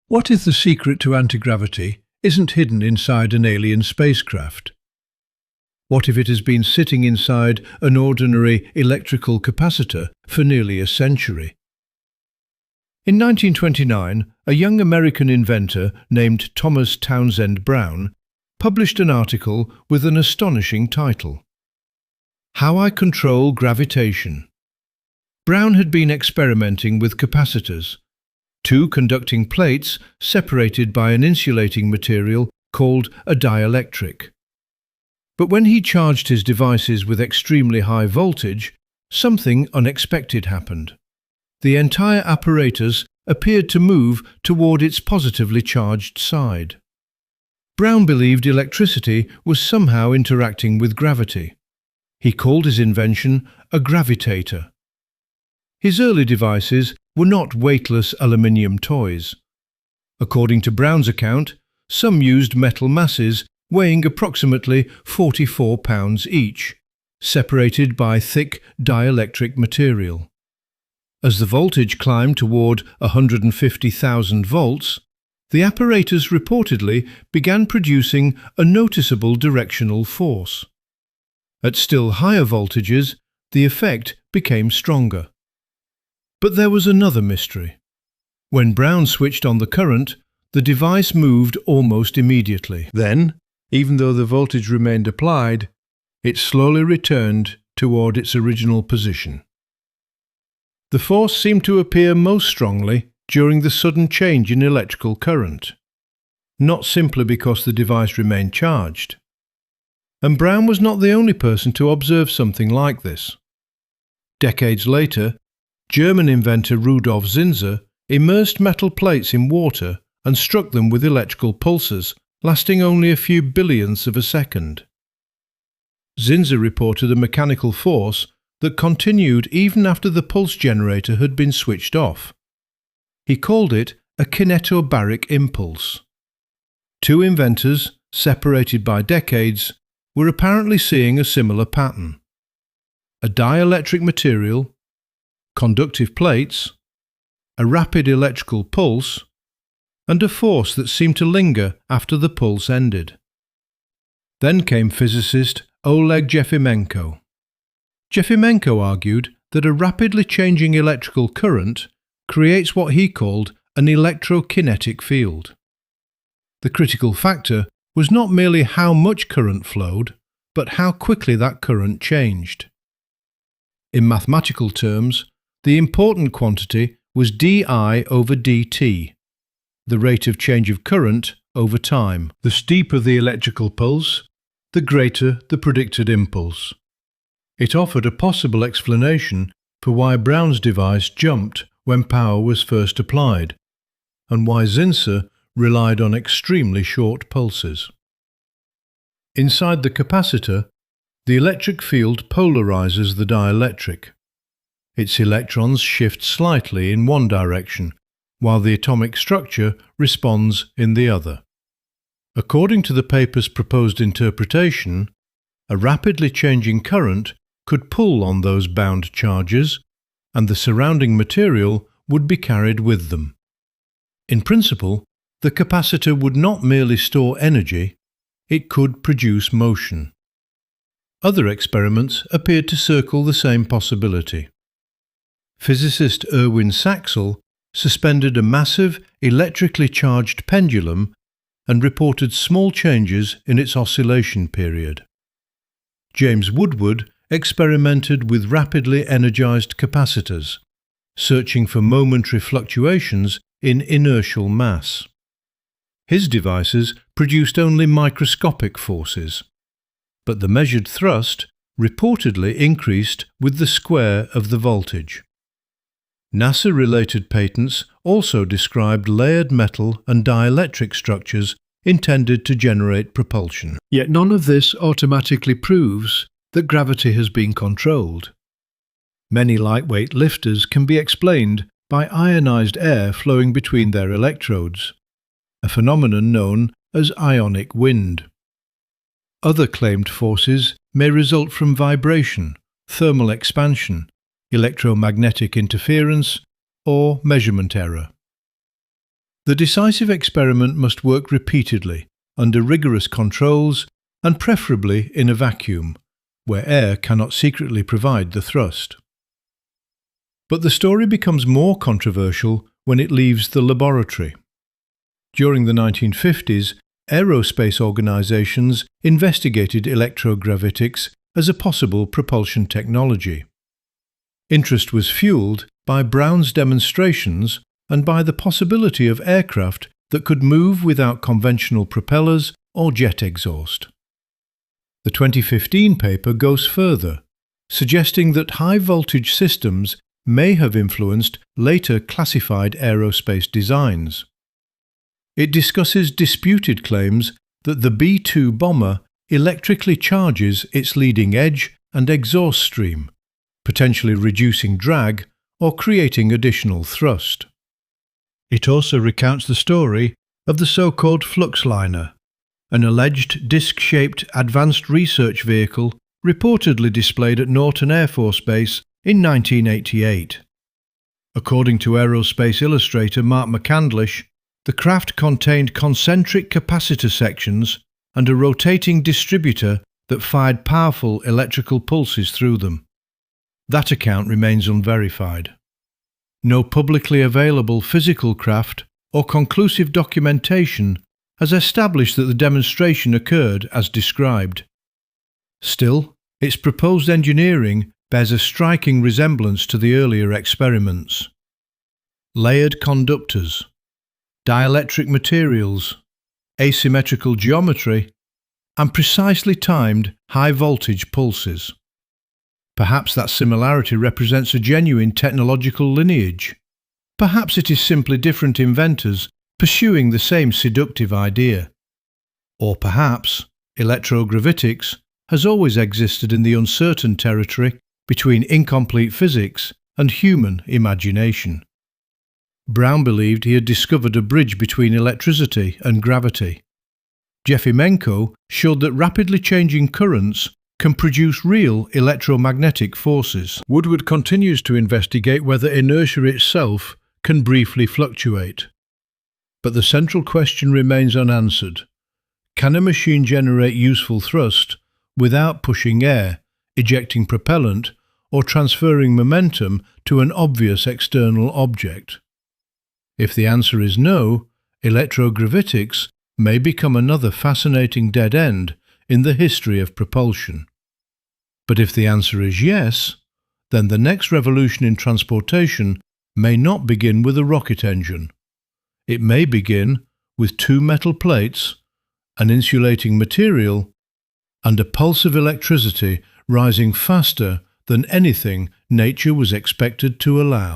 What if the secret to antigravity isn't hidden inside an alien spacecraft? What if it has been sitting inside an ordinary electrical capacitor for nearly a century? In 1929, a young American inventor named Thomas Townsend Brown published an article with an astonishing title: How I Control Gravitation. Brown had been experimenting with capacitors, two conducting plates separated by an insulating material called a dielectric. But when he charged his devices with extremely high voltage, something unexpected happened. The entire apparatus appeared to move toward its positively charged side. Brown believed electricity was somehow interacting with gravity. He called his invention a gravitator. His early devices were not weightless aluminium toys. According to Brown's account, some used metal masses weighing approximately 44 pounds each, separated by thick dielectric material. As the voltage climbed toward 150,000 volts, the apparatus reportedly began producing a noticeable directional force. At still higher voltages, the effect became stronger. But there was another mystery. When Brown switched on the current, the device moved almost immediately. Then, even though the voltage remained applied, it slowly returned toward its original position. The force seemed to appear most strongly during the sudden change in electrical current, not simply because the device remained charged. And Brown was not the only person to observe something like this. Decades later, German inventor Rudolf Zinsser immersed metal plates in water and struck them with electrical pulses, lasting only a few billionths of a second. Zinsser reported a mechanical force that continued even after the pulse generator had been switched off. He called it a kinetobaric impulse. Two inventors, separated by decades, were apparently seeing a similar pattern. A dielectric material, conductive plates, a rapid electrical pulse, and a force that seemed to linger after the pulse ended. Then came physicist Oleg Jefimenko. Jefimenko argued that a rapidly changing electrical current creates what he called an electrokinetic field. The critical factor was not merely how much current flowed, but how quickly that current changed. In mathematical terms, the important quantity was dI over dt, the rate of change of current over time. The steeper the electrical pulse, the greater the predicted impulse. It offered a possible explanation for why Brown's device jumped when power was first applied, and why Zinsser relied on extremely short pulses. Inside the capacitor, the electric field polarizes the dielectric. Its electrons shift slightly in one direction, while the atomic structure responds in the other. According to the paper's proposed interpretation, a rapidly changing current could pull on those bound charges, and the surrounding material would be carried with them. In principle, the capacitor would not merely store energy, it could produce motion. Other experiments appeared to circle the same possibility. Physicist Erwin Saxel suspended a massive electrically charged pendulum and reported small changes in its oscillation period. James Woodward experimented with rapidly energized capacitors, searching for momentary fluctuations in inertial mass. His devices produced only microscopic forces, but the measured thrust reportedly increased with the square of the voltage. NASA-related patents also described layered metal and dielectric structures intended to generate propulsion. Yet none of this automatically proves that gravity has been controlled. Many lightweight lifters can be explained by ionized air flowing between their electrodes, a phenomenon known as ionic wind. Other claimed forces may result from vibration, thermal expansion, electromagnetic interference, or measurement error. The decisive experiment must work repeatedly, under rigorous controls, and preferably in a vacuum, where air cannot secretly provide the thrust. But the story becomes more controversial when it leaves the laboratory. During the 1950s, aerospace organizations investigated electrogravitics as a possible propulsion technology. Interest was fueled by Brown's demonstrations and by the possibility of aircraft that could move without conventional propellers or jet exhaust. The 2015 paper goes further, suggesting that high-voltage systems may have influenced later classified aerospace designs. It discusses disputed claims that the B-2 bomber electrically charges its leading edge and exhaust stream, potentially reducing drag or creating additional thrust. It also recounts the story of the so-called Fluxliner, an alleged disc-shaped advanced research vehicle reportedly displayed at Norton Air Force Base in 1988. According to aerospace illustrator Mark McCandlish, the craft contained concentric capacitor sections and a rotating distributor that fired powerful electrical pulses through them. That account remains unverified. No publicly available physical craft or conclusive documentation has established that the demonstration occurred as described. Still, its proposed engineering bears a striking resemblance to the earlier experiments. Layered conductors, dielectric materials, asymmetrical geometry, and precisely timed high-voltage pulses. Perhaps that similarity represents a genuine technological lineage. Perhaps it is simply different inventors pursuing the same seductive idea. Or perhaps electrogravitics has always existed in the uncertain territory between incomplete physics and human imagination. Brown believed he had discovered a bridge between electricity and gravity. Jefimenko showed that rapidly changing currents can produce real electromagnetic forces. Woodward continues to investigate whether inertia itself can briefly fluctuate. But the central question remains unanswered. Can a machine generate useful thrust without pushing air, ejecting propellant, or transferring momentum to an obvious external object? If the answer is no, electrogravitics may become another fascinating dead end in the history of propulsion. But if the answer is yes, then the next revolution in transportation may not begin with a rocket engine. It may begin with two metal plates, an insulating material, and a pulse of electricity rising faster than anything nature was expected to allow.